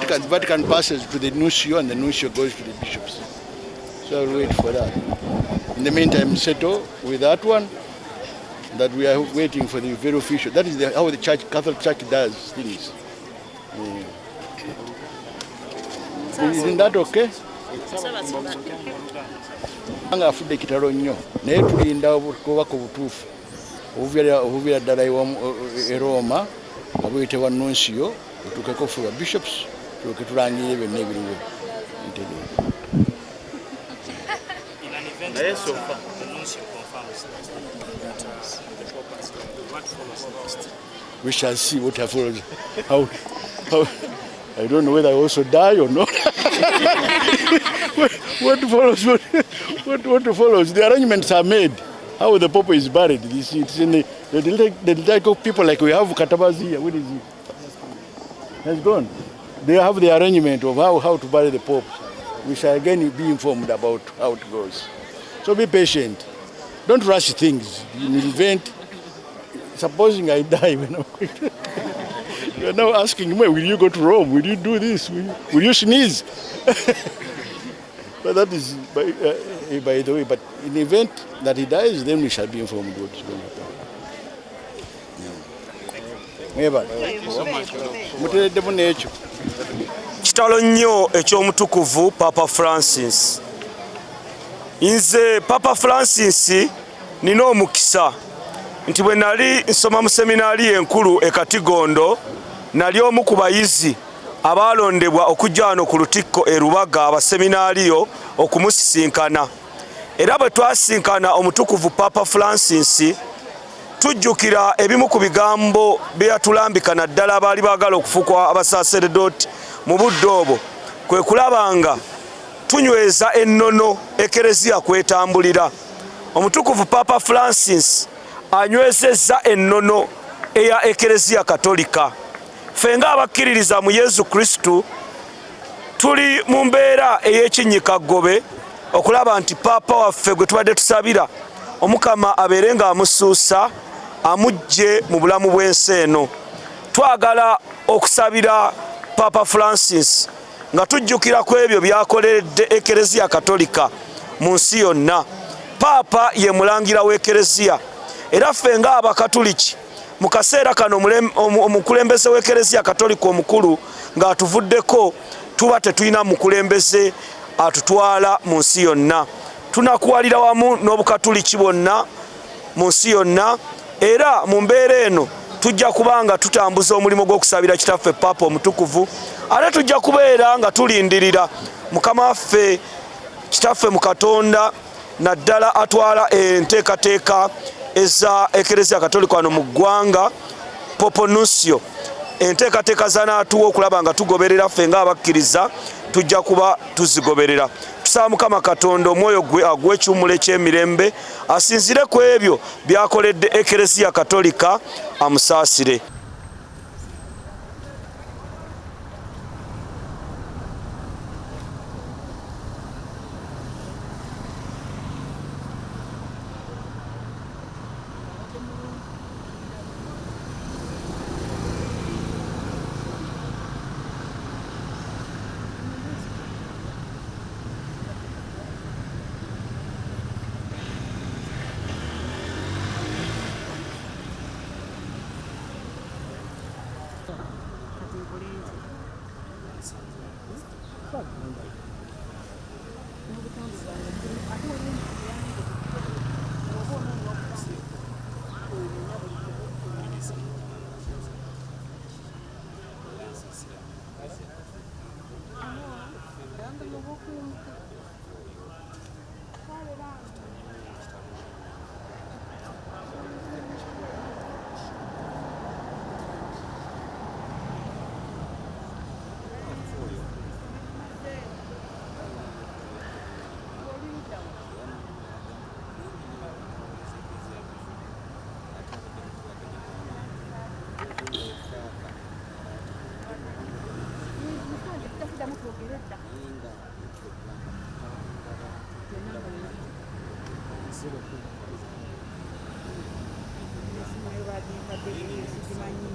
Vatican passes to the nuncio and the nuncio goes to the bishops. So I'll wait for that. In the meantime, settle with that one, that we are waiting for the very official. That is how the Catholic Church does things. Isn't that okay? Anga afudde kitalo nnyo naye tulinda obubaka obutuufu obuviira ddala e Roma nga buyitibwa nuncio otuukeko ffe bishops tulyoke tulangirire byonna ebiriwo ntegeeza. We shall see what follows. How I don't know whether I also die or not. What follows? What follows? The arrangements are made. How the Pope is buried. It's in the like of people like we have Katabazi here. Where is he? Has gone. They have the arrangement of how to bury the Pope. We shall again be informed about how it goes. So be patient. Don't rush things. In the event, supposing I die, you are now asking me, will you go to Rome? Will you do this? Will you sneeze? But that is by the way. But in the event that he dies, then we shall be informed what is going to happen. Kitalo nnyo eky'omutukuvu Papa Francis. Nze Papa Francis nina omukisa nti bwe nali nsoma mu seminaari enkulu e Katigondo nali omu ku bayizi abalondebwa okujja wano ku Lutikko e Rubaga abaseminaariyo okumusisinkana. Era bwe twasinkana omutukuvu Papa Francis tujjukira ebimu ku bigambo bye yatulambika naddala abaali baagala okufuukwa abasaseredooti mu budde obwo kwe kulabanga tunyweza ennono ekereziya kwetambulira. Omutukuvu Papa Francis anywezezza ennono eya ekereziya katolika. Ffe ng'abakkiririza mu Yesu Kristu tuli mu mbeera ey'ekinnyikagobe okulaba nti Papa waffe gwe tubadde tusabira Omukama abeere ng'amusuusa amugye mu bulamu bw'ensi eno. Twagala okusabira Papa Francis nga tujjukira ku ebyo byakoleredde ekereziya katolika mu nsi yonna. Papa ye mulangira w'ekereziya era ffe ng'abakatuliki mu kaseera kano omukulembeze w'ekereziya katolika omukulu ng'atuvuddeko tuba tetulina mukulembeze atutwala mu nsi yonna. Tunakuwalira wamu n'obukatuliki bwonna mu nsi yonna era mu mbeera eno tujja kubanga tutambuza omulimu gw'okusabira kitaffe Papa omutukuvu ate tujja kubeera nga tulindirira Mukama waffe kitaffe mu Katonda naddala atwala enteekateeka eza ekereziya katolika wano mu ggwanga Popo Nuncio. Enteekateeka zanaatuwa okulaba nga tugoberera ffe ng'abakkiriza tujja kuba tuzigoberera. Tusaba Mukama Katonda omwoyo gwe agw'ekiwummulo eky'emirembe asinzire ku ebyo byakoledde ekereziya katolika amusaasire. Simanyi.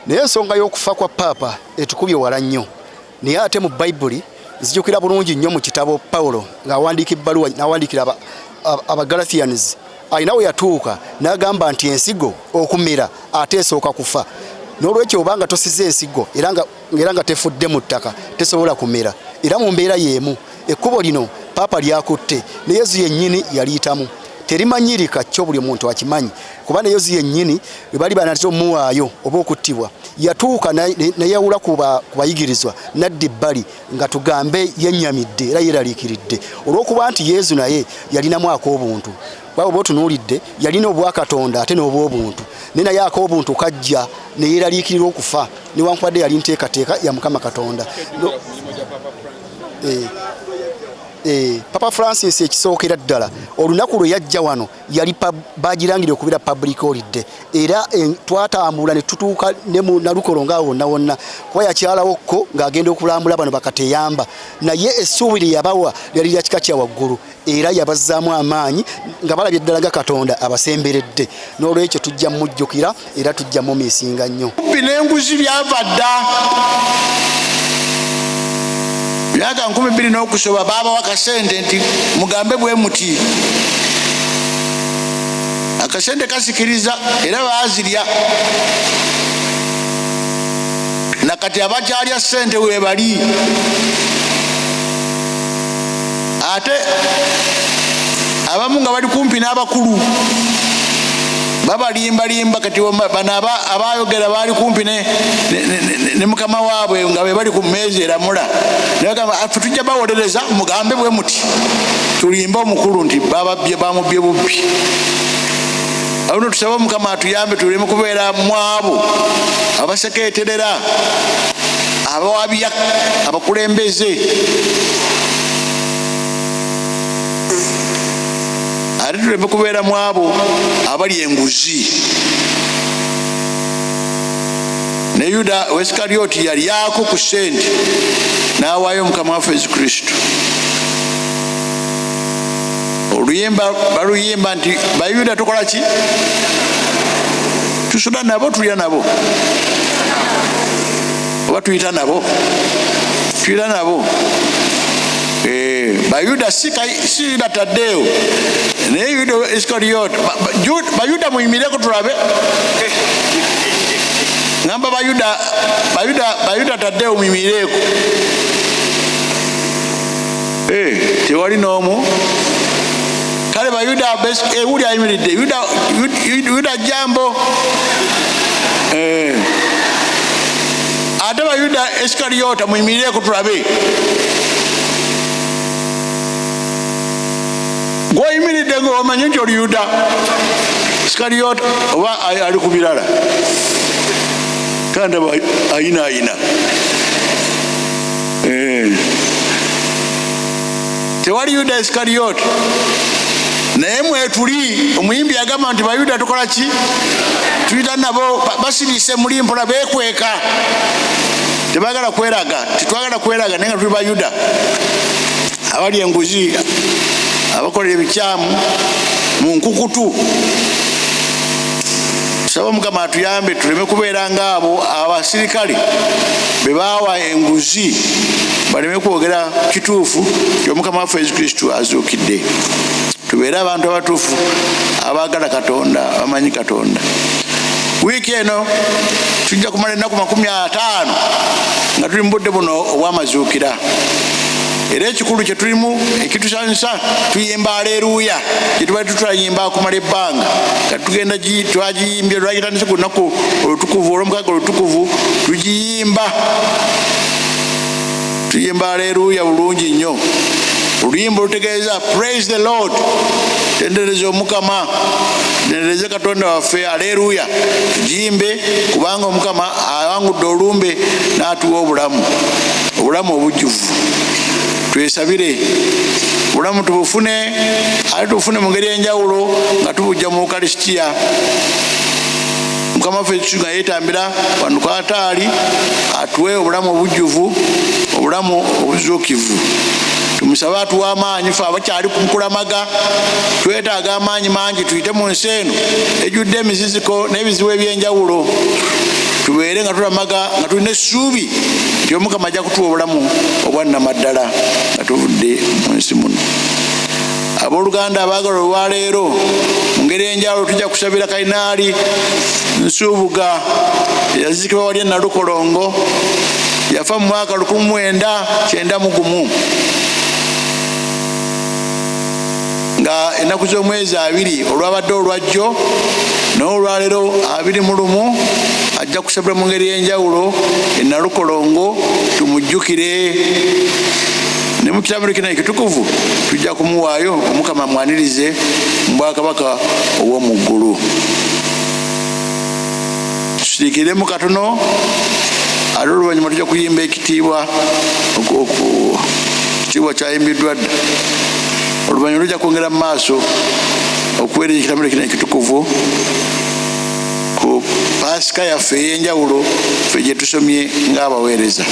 naye ensonga y'okufa kwa paapa etukubye wala nnyo naye ate mu bayibuli nzijukira bulungi nnyo mu kitabo Pawulo ng'awandiika ebbaluwa n'awandiikira Abagalatians alina we yatuuka n'agamba nti ensigo okumera ate esooka kufa n'olwekyo obanga tosize ensigo era nga tefudde mu ttaka tesobola kumera era mu mbeera y'emu ekkubo lino paapa lyakutte ne Yesu yennyini yaliyitamu terimanyirika kyo buli muntu akimanyi kuba ne Yesu yennyini bwe bali banatera omuwaayo oba okuttibwa yatuuka neyawula ku bayigirizwa nadda ebbali nga tugambe yennyamidde era yeraliikiridde olw'okuba nti Yesu naye yalinamu ak'obuntu bwaba otunuulidde yalina obwakatonda ate n'obw'obuntu naye ak'obuntu kajja ne yeraliikirira okufa newankubadde yali nteekateeka ya Mukama Katonda. Papa Francis ekisookera ddala olunaku lwe yajja wano yali bagirangire okubeera public holiday era twatambula ne tutuuka ne mu Nalukolo nga wonna wonna kuba yakyalawokko ng'agenda okulambula bano bakateyamba naye essuubi lye yabawa lyali lya kika kya waggulu era yabazzaamu amaanyi nga balabye ddala nga Katonda abasemberedde n'olwekyo tujja mujjukira era tujja mumiisinga nnyo. N'enguzi byava dda myaka 20 n'okusoba baabawa akasente nti mugambe bwe muti akasente kasikiriza era baazirya nakati abakyalya sente we bali ate abamu nga bali kumpi n'abakulu babalimbalimba kati bano abayogera baali kumpi ne mukama waabwe nga be bali ku mmeezi eramula nebagamba tujja bawolereza mugambe bwe muti tulimba omukulu nti bababbye bamubye bubbi abuno tusaba mukama atuyambe tuleme kubeera mu abo abasekeeterera abawabya abakulembeze ate tuleme kubeera mu abo abali enguzi. Ne Yuda Wesikalyoti yalyako ku ssente n'awaayo Mukama waffe Yesu Kristo. Oluyimba baluyimba nti Bayuda tukola ki? Tusoda nabo tulya nabo oba tuyita nabo tuyita nabo. Bayuda si Yuda Taddeo naye Yuda Iskarioti Bayuda muyimireko tulabe ngamba Bayuda Taddeo muyimireko tewali n'omu kale Bayuda ewuli ayimiridde Yuda Jambo ate Bayuda Iskarioti muyimireko tulabe gw'oyimiridde ng'omanyi nti oli Yuda Iskarioti oba ali ku birala kandi ayina tewali Yuda Iskarioti naye mwetuli omuyimbi yagamba nti Bayuda tukola ki? Tuyita nabo basiriise mulimpola beekweka tebagala kweraga titwagala kweraga naye nga tuli Bayuda abali enguzi abakolera ebikyamu mu nkukutu. Tusaba Mukama atuyambe tuleme kubeera ng'abo abasirikale be baawa enguzi baleme kwogera kituufu ky'Omukama waffe Yesu Kristo azuukidde. Tubeere abantu abatuufu abaagala Katonda abamanyi Katonda. Wiiki eno tujja kumala ennaku 50 nga tuli mu budde buno obw'amazuukira. Era ekikulu kye tulimu ekitusanyusa tuyimba aleluya gye tubali tutayimba kumala ebbanga nga tugenda twagiyimbye lwagitandise ku lunaku olutukuvu olw'omukaaga olutukuvu tugiyimba tuyimba aleluya bulungi nnyo. Oluyimba olutegeeza praise the Lord tendereza Omukama tendereza Katonda waffe aleluya tugiyimbe kubanga Omukama awangudde olumbe n'atuwa obulamu obujjuvu. Twesabire obulamu tubufune ate tubufune mu ngeri enjawulo nga tubujja mu Ukalisitiya Mukama waffe nga yeetambira wano ku altaali atuwe obulamu obujjuvu, obulamu obuzuukivu. Tumusabe atuwe amaanyi, ffe abakyali ku nkulamaga twetaaga amaanyi mangi tuyite mu nsi eno ejjudde emiziziko n'ebizibu eby'enjawulo. Tubeere nga tulamaga nga tulina essuubi nti Omukama ajja kutuwa obulamu obwannamaddala nga tuvudde mu nsi muno. Abooluganda abaagalwa olwaleero mu ngeri enjawulo tujja kusabira Kayinaali Nsuubuga eyaziikibwa wali e Nalukolongo, yafa mu mwaka 1991 nga ennaku z'omwezi 2 olwabadde olwajjo n'olwaleero 21 ajja kusabira mu ngeri y'enjawulo e Nalukolongo tumujjukire. Ne mu kitambiro kino ekitukuvu tujja kumuwaayo Omukama amwanirize mu bwakabaka obw'omu ggulu. Tusiriikiremu katono ate oluvannyuma tujja kuyimba ekitiibwa kyayimbiddwa dda. Oluvannyuma tujja kwongera mu maaso okuweereza ekitambiro kino ekitukuvu ku Paasika yaffe ey'enjawulo ffe gye tusomye ng'abaweereza.